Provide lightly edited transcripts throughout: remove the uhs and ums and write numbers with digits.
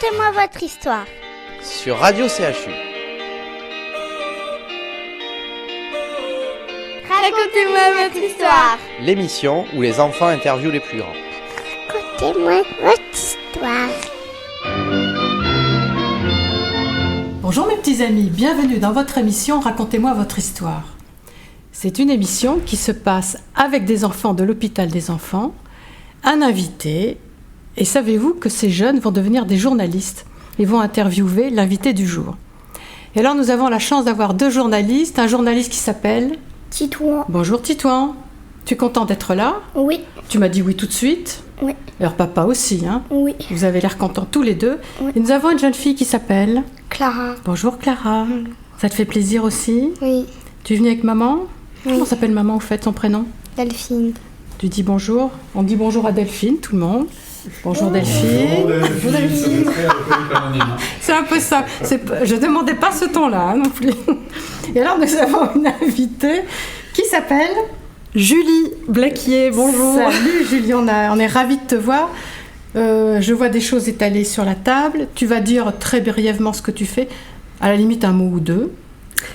Racontez-moi votre histoire. Sur Radio CHU. Racontez-moi votre histoire. L'émission où les enfants interviewent les plus grands. Racontez-moi votre histoire. Bonjour mes petits amis, bienvenue dans votre émission Racontez-moi votre histoire. C'est une émission qui se passe avec des enfants de l'hôpital des enfants, un invité, et savez-vous que ces jeunes vont devenir des journalistes. Ils vont interviewer l'invité du jour. Et alors nous avons la chance d'avoir deux journalistes, un journaliste qui s'appelle... Titouan. Bonjour Titouan, tu es content d'être là ? Oui. Tu m'as dit oui tout de suite ? Oui. Alors papa aussi, hein ? Oui. Vous avez l'air contents tous les deux. Oui. Et nous avons une jeune fille qui s'appelle... Clara. Bonjour Clara, ça te fait plaisir aussi ? Oui. Tu es venue avec maman ? Oui. Comment s'appelle maman au fait, son prénom ? Delphine. Tu dis bonjour. On dit bonjour à Delphine, tout le monde. Bonjour Delphine. Bonjour Delphine. C'est un peu ça. Je ne demandais pas ce ton-là non plus. Et alors nous avons une invitée qui s'appelle Julie Blaquier. Bonjour. Salut Julie, on est ravis de te voir. Je vois des choses étalées sur la table. Tu vas dire très brièvement ce que tu fais. À la limite un mot ou deux.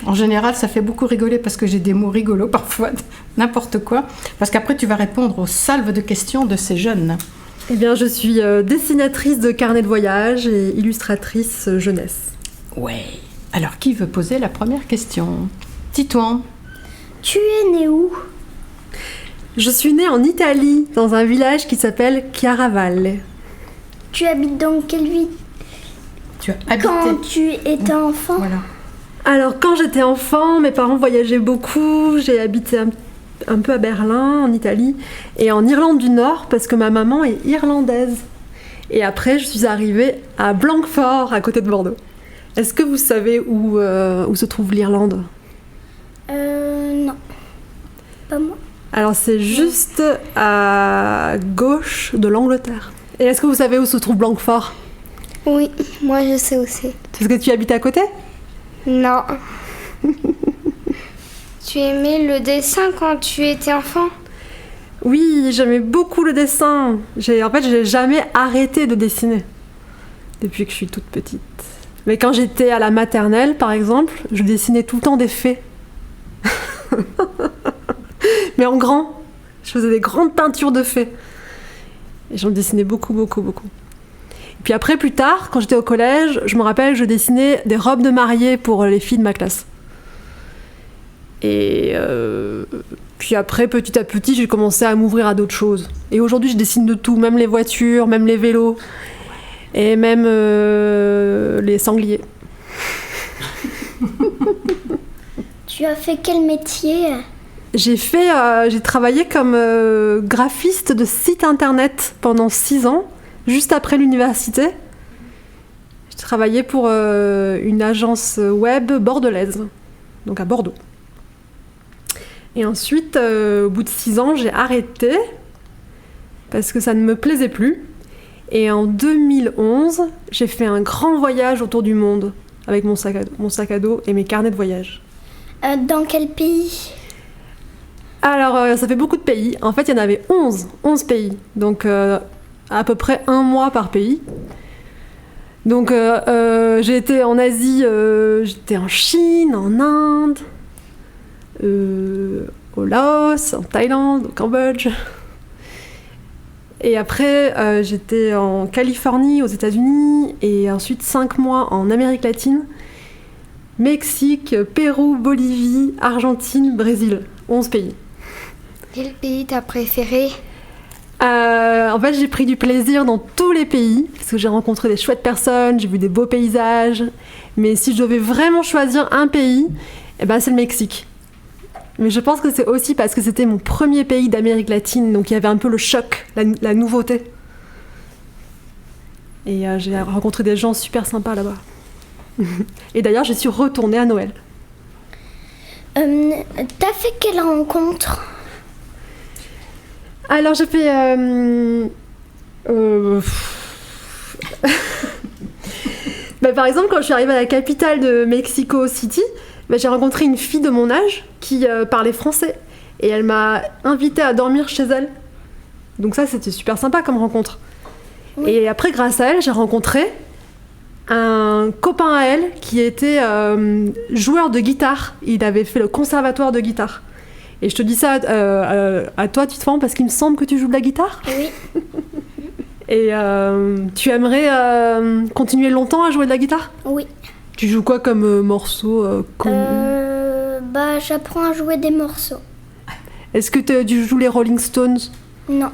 En général, ça fait beaucoup rigoler parce que j'ai des mots rigolos parfois, n'importe quoi. Parce qu'après, tu vas répondre aux salves de questions de ces jeunes. Eh bien, je suis dessinatrice de carnet de voyage et illustratrice jeunesse. Ouais. Alors, qui veut poser la première question ? Titouan. Tu es né où ? Je suis née en Italie, dans un village qui s'appelle Chiaravalle. Tu habites dans quelle ville ? Tu as habité. Quand tu étais enfant ? Voilà. Alors, quand j'étais enfant, mes parents voyageaient beaucoup. J'ai habité un peu à Berlin, en Italie, et en Irlande du Nord, parce que ma maman est irlandaise. Et après, je suis arrivée à Blanquefort, à côté de Bordeaux. Est-ce que vous savez où se trouve l'Irlande ? Non. Pas moi. Alors, c'est juste à gauche de l'Angleterre. Et est-ce que vous savez où se trouve Blanquefort ? Oui, moi je sais où c'est. Est-ce que tu habites à côté ? Non. Tu aimais le dessin quand tu étais enfant ? Oui, j'aimais beaucoup le dessin. En fait, j'ai jamais arrêté de dessiner depuis que je suis toute petite. Mais quand j'étais à la maternelle, par exemple, je dessinais tout le temps des fées. Mais en grand. Je faisais des grandes peintures de fées. Et j'en dessinais beaucoup, beaucoup, beaucoup. Et puis après, plus tard, quand j'étais au collège, je me rappelle, je dessinais des robes de mariée pour les filles de ma classe. Et puis après, petit à petit, j'ai commencé à m'ouvrir à d'autres choses. Et aujourd'hui, je dessine de tout, même les voitures, même les vélos, et même les sangliers. Tu as fait quel métier ? J'ai travaillé comme graphiste de site internet pendant 6 ans, juste après l'université. J'ai travaillé pour une agence web bordelaise, donc à Bordeaux. Et ensuite, au bout de 6 ans, j'ai arrêté parce que ça ne me plaisait plus. Et en 2011, j'ai fait un grand voyage autour du monde avec mon sac à dos et mes carnets de voyage. Dans quel pays ? Alors, ça fait beaucoup de pays. En fait, il y en avait 11 pays. Donc, à peu près 1 mois par pays. Donc, j'ai été en Asie, j'étais en Chine, en Inde, au Laos, en Thaïlande, au Cambodge. Et après, j'étais en Californie, aux États-Unis, et ensuite 5 mois en Amérique latine, Mexique, Pérou, Bolivie, Argentine, Brésil. 11 pays. Quel pays t'as préféré ? En fait, j'ai pris du plaisir dans tous les pays, parce que j'ai rencontré des chouettes personnes, j'ai vu des beaux paysages. Mais si je devais vraiment choisir un pays, eh ben, c'est le Mexique. Mais je pense que c'est aussi parce que c'était mon premier pays d'Amérique latine, donc il y avait un peu le choc, la nouveauté. Et j'ai rencontré des gens super sympas là-bas. Et d'ailleurs, je suis retournée à Noël. T'as fait quelle rencontre ? Alors, j'ai fait... par exemple, quand je suis arrivée à la capitale de Mexico City, j'ai rencontré une fille de mon âge qui parlait français. Et elle m'a invitée à dormir chez elle. Donc ça, c'était super sympa comme rencontre. Oui. Et après, grâce à elle, j'ai rencontré un copain à elle qui était joueur de guitare. Il avait fait le conservatoire de guitare. Et je te dis ça à toi, Titouan, parce qu'il me semble que tu joues de la guitare. Oui. Et tu aimerais continuer longtemps à jouer de la guitare ? Oui. Tu joues quoi comme morceau connu ? J'apprends à jouer des morceaux. Est-ce que tu joues les Rolling Stones ? Non.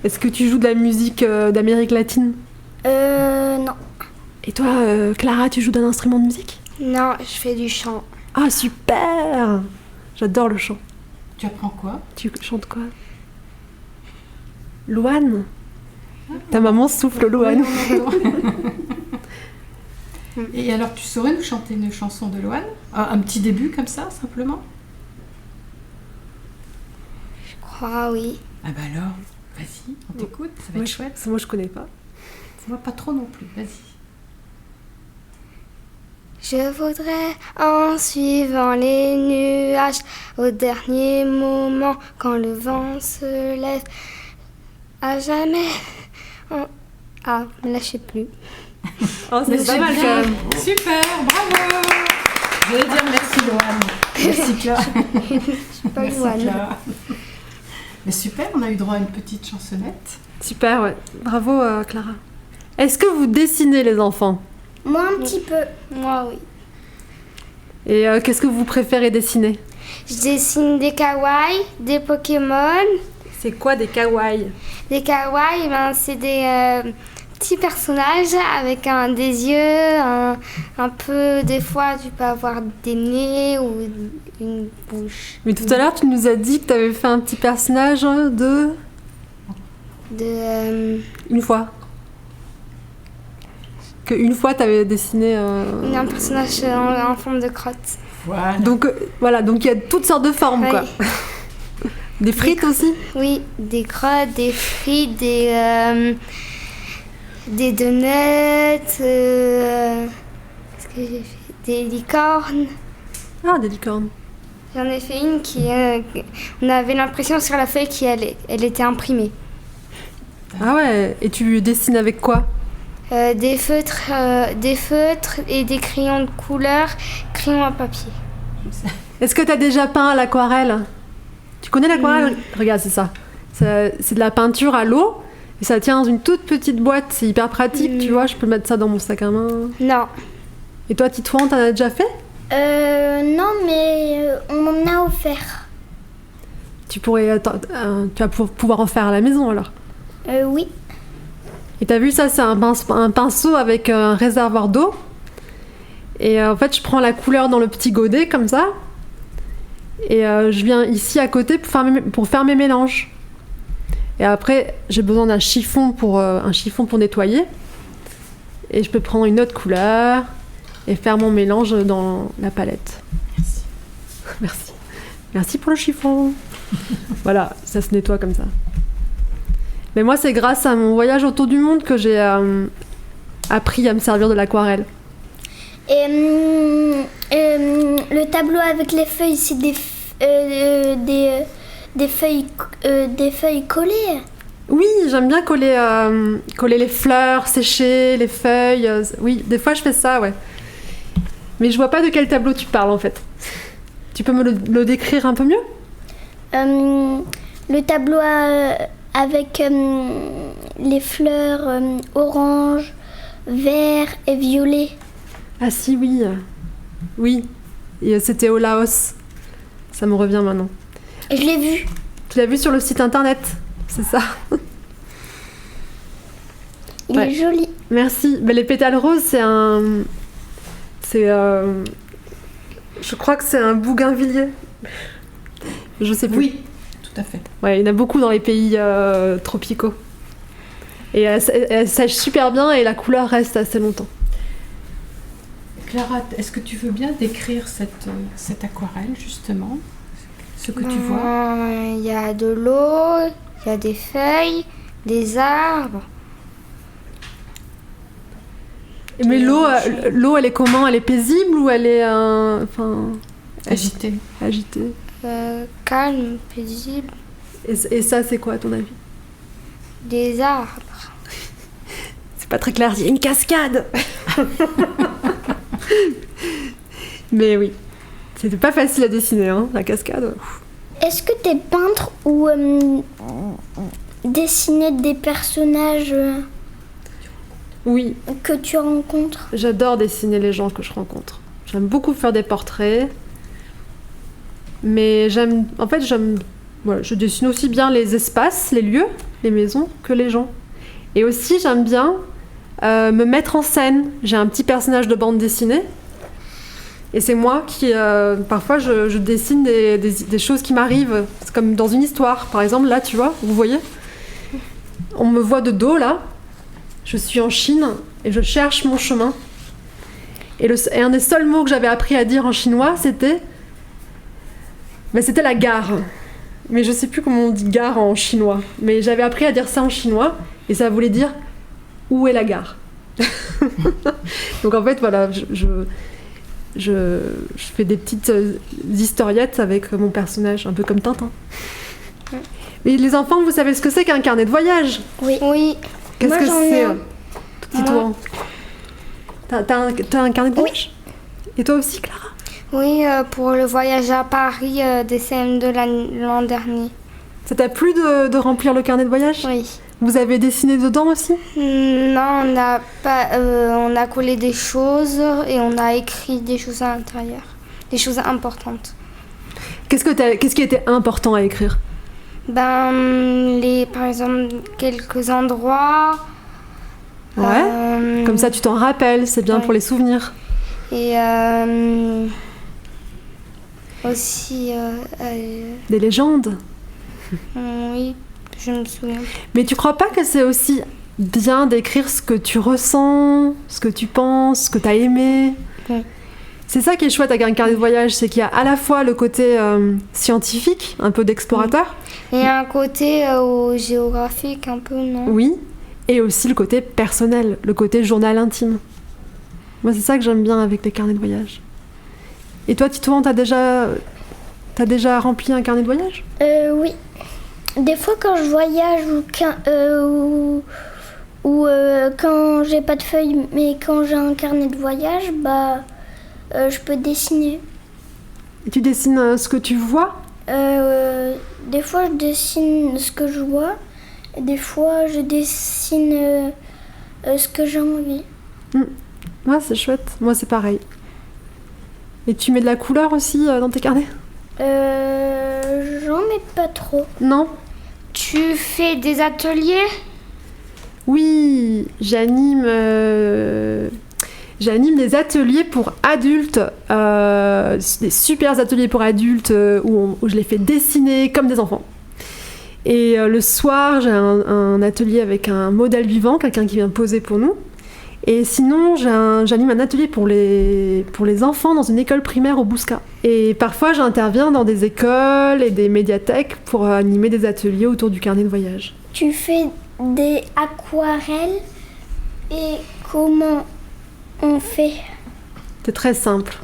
Est-ce que tu joues de la musique d'Amérique latine ? Non. Et toi, Clara, tu joues d'un instrument de musique ? Non, je fais du chant. Ah, super ! J'adore le chant. Tu apprends quoi? Tu chantes quoi? Louane. Ta maman souffle Louane. Et alors, tu saurais nous chanter une chanson de Louane? Un petit début comme ça, simplement? Je crois, oui. Ah bah alors, vas-y, on t'écoute, ça va être chouette. Moi, je connais pas. Moi, pas trop non plus, vas-y. Je voudrais, en suivant les nuages, au dernier moment, quand le vent se lève, à jamais... Ah, mais là, je sais plus. Oh, c'est pas mal quand même. Super, bravo. Je vais dire merci Louane. Merci Clara. Pas Merci Louane. Clara. Mais super, on a eu droit à une petite chansonnette. Super, ouais. Bravo, Clara. Est-ce que vous dessinez, les enfants? Moi, un petit peu. Moi, oui. Et qu'est-ce que vous préférez dessiner? Je dessine des kawaii, des Pokémon. C'est quoi des kawaii? Des kawaii, c'est des petits personnages avec des yeux, un peu, des fois tu peux avoir des nez ou une bouche. Mais tout à l'heure, tu nous as dit que tu avais fait un petit personnage de... Une fois. Qu'une fois, tu avais dessiné... Un personnage en forme de crotte. Voilà. Donc, voilà, donc il y a toutes sortes de formes, Oui. quoi. Des frites aussi? Oui, des crottes, des frites, des donuts, qu'est-ce que j'ai fait? Des licornes. Ah, des licornes. J'en ai fait une on avait l'impression sur la feuille elle était imprimée. Ah ouais, et tu dessines avec quoi? Des feutres et des crayons de couleur, crayons à papier. Est-ce que tu as déjà peint à l'aquarelle? Tu connais l'aquarelle? Regarde, c'est ça. C'est de la peinture à l'eau. Et ça tient dans une toute petite boîte. C'est hyper pratique, tu vois. Je peux mettre ça dans mon sac à main. Non. Et toi, Titouan, t'en as déjà fait? Non, mais on m'en a offert. Tu vas pouvoir en faire à la maison, alors. Oui. Et t'as vu, ça, c'est un pinceau avec un réservoir d'eau. Et en fait, je prends la couleur dans le petit godet, comme ça. Et je viens ici à côté pour faire mes mélanges. Et après, j'ai besoin d'un chiffon pour nettoyer. Et je peux prendre une autre couleur et faire mon mélange dans la palette. Merci. Merci. Merci pour le chiffon. Voilà, ça se nettoie comme ça. Mais moi, c'est grâce à mon voyage autour du monde que j'ai appris à me servir de l'aquarelle. Et le tableau avec les feuilles, c'est des feuilles collées. Oui, j'aime bien coller les fleurs, sécher les feuilles. Oui, des fois je fais ça, ouais. Mais je vois pas de quel tableau tu parles en fait. Tu peux me le décrire un peu mieux? Le tableau avec les fleurs orange, vert et violet. Ah si, oui. Oui. Et c'était au Laos. Ça me revient maintenant. Je l'ai vu. Tu l'as vu sur le site internet, c'est ça? Il est joli. Merci. Ben, les pétales roses, je crois que c'est un bougainvillier. Je sais plus. Oui, tout à fait. Ouais, il y en a beaucoup dans les pays tropicaux. Et elle sèche super bien et la couleur reste assez longtemps. Clara, est-ce que tu veux bien décrire cette aquarelle, justement? Ce que tu vois? Il y a de l'eau, il y a des feuilles, des arbres. Mais l'eau, elle est comment? Elle est paisible ou elle est Agitée. agitée? Calme, paisible. Et ça, c'est quoi à ton avis? Des arbres. c'est pas très clair, il y a une cascade. Mais oui, c'était pas facile à dessiner, hein, la cascade. Est-ce que t'es peintre ou dessiner des personnages Oui, que tu rencontres? j'adore dessiner les gens que je rencontre. J'aime beaucoup faire des portraits. Mais voilà, je dessine aussi bien les espaces, les lieux, les maisons, que les gens. Et aussi, j'aime bien me mettre en scène. J'ai un petit personnage de bande dessinée. Et c'est moi qui, parfois, je dessine des choses qui m'arrivent. C'est comme dans une histoire. Par exemple, là, tu vois, vous voyez, on me voit de dos, là. Je suis en Chine et je cherche mon chemin. Et un des seuls mots que j'avais appris à dire en chinois, c'était la gare. Mais je sais plus comment on dit gare en chinois. Mais j'avais appris à dire ça en chinois et ça voulait dire où est la gare. Donc en fait, voilà, je fais des petites historiettes avec mon personnage, un peu comme Tintin. Mais les enfants, vous savez ce que c'est qu'un carnet de voyage? Oui. Qu'est-ce Moi, que j'en ai c'est? un. Tout petit Moi. toi. T'as un carnet de voyage? Et toi aussi, Clara? Oui, pour le voyage à Paris des CM de l'an dernier. Ça t'a plu de remplir le carnet de voyage? Oui. Vous avez dessiné dedans aussi? Non, on n'a pas. On a collé des choses et on a écrit des choses à l'intérieur, des choses importantes. Qu'est-ce qui était important à écrire? Par exemple, quelques endroits. Ouais. Comme ça, tu t'en rappelles, c'est bien ouais. pour les souvenirs. Et aussi, Des légendes. oui, je me souviens. Mais tu crois pas que c'est aussi bien d'écrire ce que tu ressens, ce que tu penses, ce que tu as aimé? Oui. C'est ça qui est chouette avec un carnet de voyage, c'est qu'il y a à la fois le côté scientifique, un peu d'explorateur. Et un côté géographique un peu, non? Oui, et aussi le côté personnel, le côté journal intime. Moi, c'est ça que j'aime bien avec les carnets de voyage. Et toi, Titouan, t'as déjà rempli un carnet de voyage? Oui. Des fois, quand je voyage ou quand j'ai pas de feuilles, mais quand j'ai un carnet de voyage, je peux dessiner. Et tu dessines ce que tu vois? Des fois, je dessine ce que je vois. Et des fois, je dessine ce que j'ai envie. Ouais, c'est chouette. Moi, c'est pareil. Et tu mets de la couleur aussi dans tes carnets? J'en mets pas trop. Non? Tu fais des ateliers? Oui, j'anime des ateliers pour adultes, des super ateliers pour adultes où je les fais dessiner comme des enfants. Et le soir, j'ai un atelier avec un modèle vivant, quelqu'un qui vient poser pour nous. Et sinon, j'anime un atelier pour les enfants dans une école primaire au Bouscat. Et parfois, j'interviens dans des écoles et des médiathèques pour animer des ateliers autour du carnet de voyage. Tu fais des aquarelles et comment on fait? C'est très simple.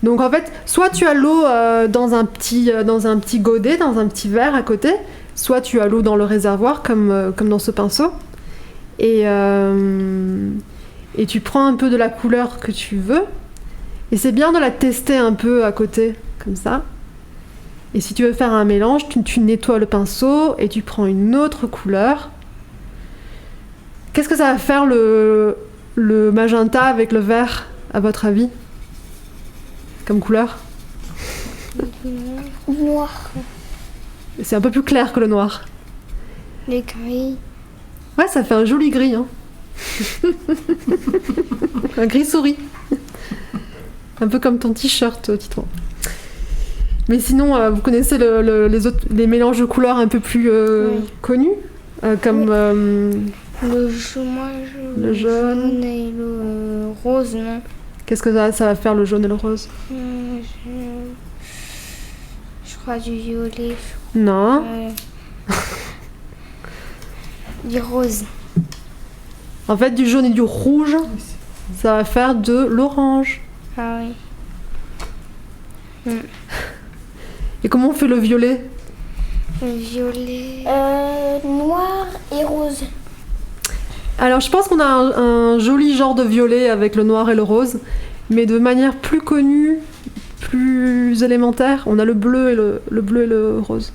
Donc en fait, soit tu as l'eau dans un petit godet, dans un petit verre à côté, soit tu as l'eau dans le réservoir comme dans ce pinceau. Et tu prends un peu de la couleur que tu veux. Et c'est bien de la tester un peu à côté, comme ça. Et si tu veux faire un mélange, tu nettoies le pinceau et tu prends une autre couleur. Qu'est-ce que ça va faire le magenta avec le vert, à votre avis? Comme couleur? Noir. C'est un peu plus clair que le noir. Les grilles. Ouais, ça fait un joli gris, hein. Un gris souris. Un peu comme ton t-shirt, Titouan. Mais sinon, vous connaissez les mélanges de couleurs un peu plus connus, comme Le jaune et le rose, non? Qu'est-ce que ça va faire, le jaune et le rose? Je crois du violet. Non. Du rose. En fait, du jaune et du rouge, ça va faire de l'orange. Ah oui. Et comment on fait le violet? Le violet. Noir et rose. Alors je pense qu'on a un joli genre de violet avec le noir et le rose, mais de manière plus connue, plus élémentaire, on a le bleu et le rose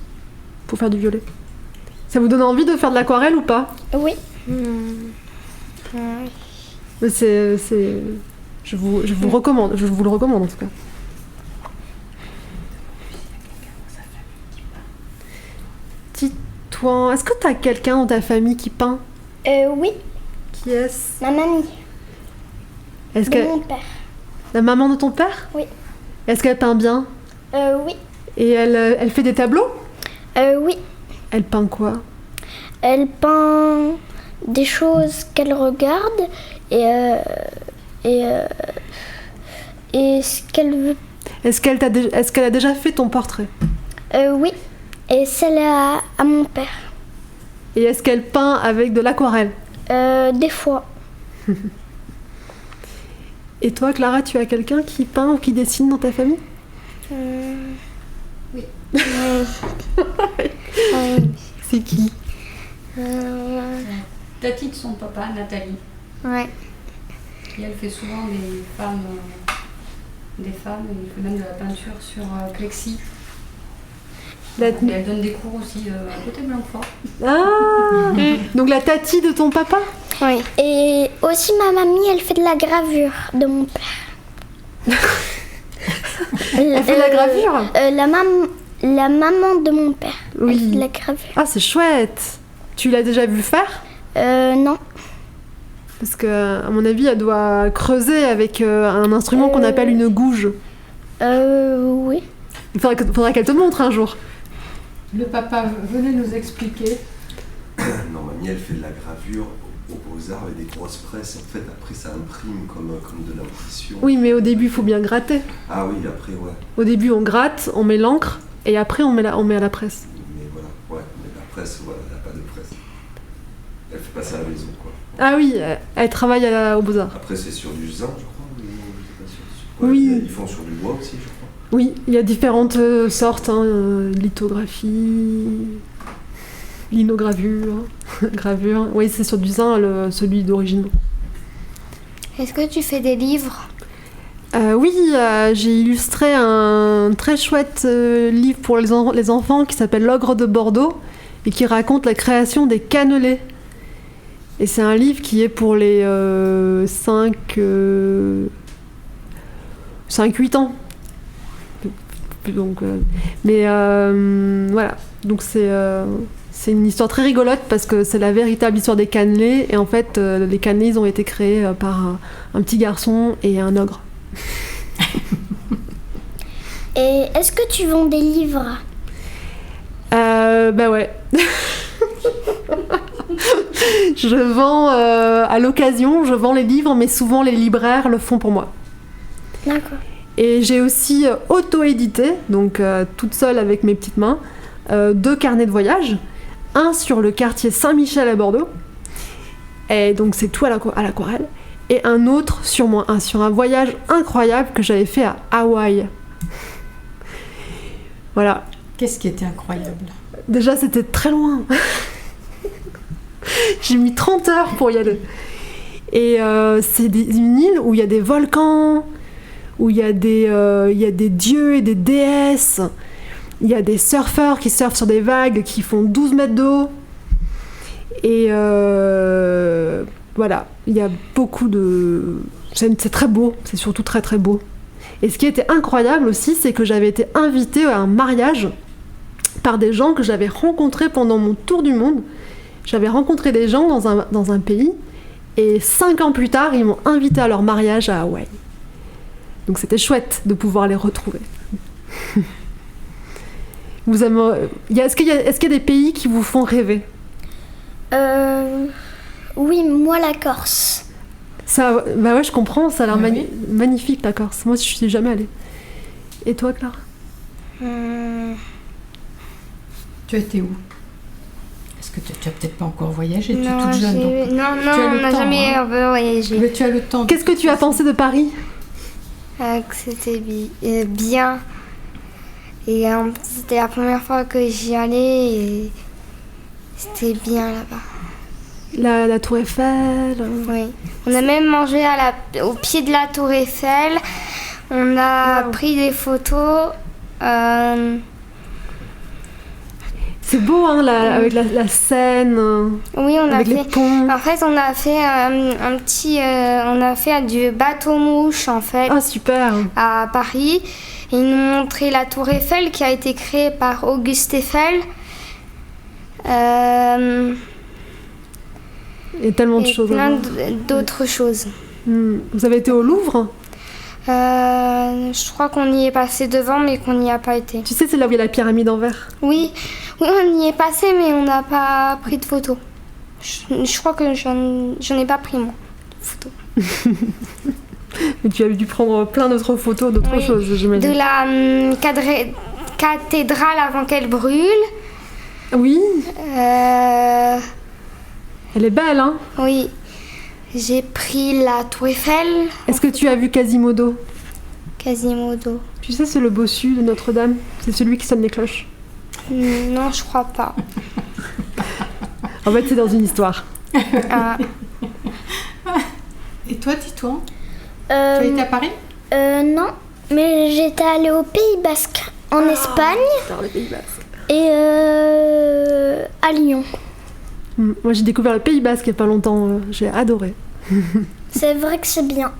pour faire du violet. Ça vous donne envie de faire de l'aquarelle ou pas? Oui. Mais je vous le recommande en tout cas. Titouan, est-ce que t'as quelqu'un dans ta famille qui peint? Oui, Qui est-ce? ma mamie, Est-ce de que mon père. la maman de ton père? Oui. Est-ce qu'elle peint bien? Oui. Et elle fait des tableaux? Oui. Elle peint quoi? Elle peint des choses qu'elle regarde et ce qu'elle veut. Est-ce qu'elle a déjà fait ton portrait? Oui. Et celle à mon père. Et est-ce qu'elle peint avec de l'aquarelle? Des fois. Et toi, Clara, tu as quelqu'un qui peint ou qui dessine dans ta famille? Oui. C'est qui? Tati de son papa, Nathalie. Ouais. Et elle fait souvent des femmes et elle fait même de la peinture sur plexi. Et elle donne des cours aussi à côté de Blanquefort. Ah Donc la Tati de ton papa? Oui. Et aussi ma mamie, elle fait de la gravure de mon père. Elle fait de la gravure? La maman de mon père. Oui. Elle fait de la gravure. Ah, c'est chouette! Tu l'as déjà vu faire? Non. Parce que, à mon avis, elle doit creuser avec un instrument qu'on appelle une gouge. Oui. Il faudra qu'elle te montre un jour. Le papa venait nous expliquer. Non, mamie, elle fait de la gravure aux Beaux-Arts avec des grosses presses. En fait, après, ça imprime comme de l'impression. Oui, mais au début, il faut bien gratter. Ah oui, après, ouais. Au début, on gratte, on met l'encre, et après, on met à la presse. Mais voilà, ouais. Mais la presse, voilà, elle n'a pas de presse. Elle fait pas ça à la maison, quoi. Ah oui, elle travaille aux Beaux-Arts. Après, c'est sur du zinc, je crois. Ou je sais pas sur quoi. Oui. Ils font sur du bois aussi, je crois. Oui, il y a différentes sortes, lithographie, linogravure, gravure. Oui, c'est sur du zinc, celui d'origine. Est-ce que tu fais des livres? Oui, j'ai illustré un très chouette livre pour les enfants qui s'appelle L'Ogre de Bordeaux et qui raconte la création des cannelés. Et c'est un livre qui est pour les 5-8 ans. Donc, voilà. Donc c'est une histoire très rigolote parce que c'est la véritable histoire des cannelés. Et en fait, les cannelés, ils ont été créés par un petit garçon et un ogre. Et est-ce que tu vends des livres? Bah ouais. Je vends à l'occasion, je vends les livres, mais souvent les libraires le font pour moi. D'accord. Et j'ai aussi auto-édité, donc toute seule avec mes petites mains, 2 carnets de voyage. Un sur le quartier Saint-Michel à Bordeaux, et donc c'est tout à l'aquarelle. Et un autre sur un voyage incroyable que j'avais fait à Hawaï. Voilà. Qu'est-ce qui était incroyable? Déjà, c'était très loin. J'ai mis 30 heures pour y aller. Et c'est une île où il y a des volcans, où il y a des dieux et des déesses. Il y a des surfeurs qui surfent sur des vagues qui font 12 mètres d'eau. Et voilà, il y a beaucoup de... C'est très beau, c'est surtout très très beau. Et ce qui était incroyable aussi, c'est que j'avais été invitée à un mariage par des gens que j'avais rencontrés pendant mon tour du monde. J'avais rencontré des gens dans un pays, et 5 ans plus tard, ils m'ont invitée à leur mariage à Hawaï. Donc c'était chouette de pouvoir les retrouver. Est-ce qu'il y a des pays qui vous font rêver? Oui, moi la Corse. Ça, bah ouais, je comprends, ça a l'air magnifique la Corse. Moi, je suis jamais allée. Et toi, Clara? Tu étais où? Est-ce que tu as peut-être pas encore voyagé? Tu es Non, toute jeune. Donc... non, Tu as on le n'a temps, jamais hein. voyagé. Mais tu as le temps. Qu'est-ce que tu as pensé de Paris? Que c'était bien. Et c'était la première fois que j'y allais et c'était bien là-bas. La Tour Eiffel. Oui. On a même mangé au pied de la Tour Eiffel. On a pris des photos. C'est beau, hein, avec la Seine. Oui, on avec a les fait. ponts. En fait, on a fait un petit. On a fait du bateau-mouche en fait Ah, super. à Paris. Et ils nous ont montré la Tour Eiffel qui a été créée par Auguste Eiffel. Il y a tellement de Et choses à plein voir. d'autres choses. Vous avez été au Louvre? Je crois qu'on y est passé devant, mais qu'on n'y a pas été. Tu sais, c'est là où il y a la pyramide en verre. Oui, on y est passé, mais on n'a pas pris de photos. Je crois que j'en ai pas pris, moi, de photos. Mais tu as dû prendre plein d'autres photos, d'autres Oui. choses, j'imagine. De la cathédrale avant qu'elle brûle. Oui, elle est belle, hein? Oui, j'ai pris la Tour Eiffel, Est-ce que tu as vu Quasimodo? Quasimodo. Tu sais, c'est le bossu de Notre-Dame. C'est celui qui sonne les cloches. Non, je crois pas. En fait, c'est dans une histoire. Ah, Et toi, dis-toi, tu as été à Paris? Non, mais j'étais allée au Pays Basque, en Espagne Dans le Pays Basque. et à Lyon. Moi, j'ai découvert le Pays Basque il n'y a pas longtemps. J'ai adoré. C'est vrai que c'est bien.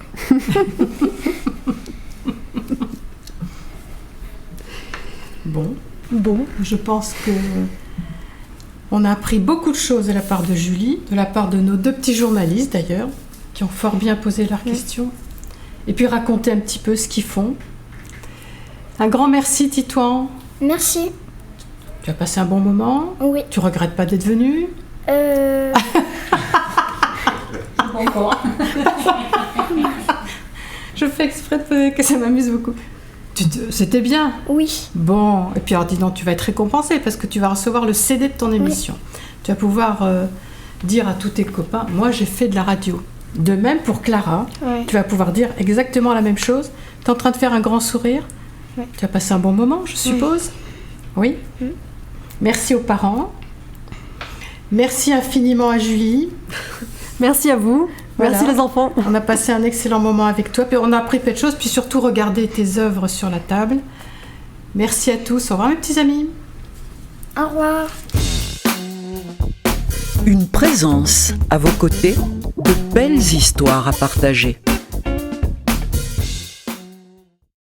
Bon, je pense que on a appris beaucoup de choses de la part de Julie, de la part de nos 2 petits journalistes d'ailleurs, qui ont fort bien posé leurs questions, et puis raconté un petit peu ce qu'ils font. Un grand merci, Titouan. Merci. Tu as passé un bon moment. Oui. Tu regrettes pas d'être venu? Encore. Je fais exprès de poser que ça m'amuse beaucoup. C'était bien. Oui. Bon, et puis alors dis donc, tu vas être récompensé parce que tu vas recevoir le CD de ton émission. Tu vas pouvoir dire à tous tes copains, moi j'ai fait de la radio. De même pour Clara, ouais. tu vas pouvoir dire exactement la même chose. Tu es en train de faire un grand sourire. Ouais. Tu as passé un bon moment, je suppose. Oui. Merci aux parents. Merci infiniment à Julie. Merci à vous. Voilà. Merci les enfants. On a passé un excellent moment avec toi, puis on a appris plein de choses, puis surtout regarder tes œuvres sur la table. Merci à tous. Au revoir mes petits amis. Au revoir. Une présence à vos côtés, de belles histoires à partager.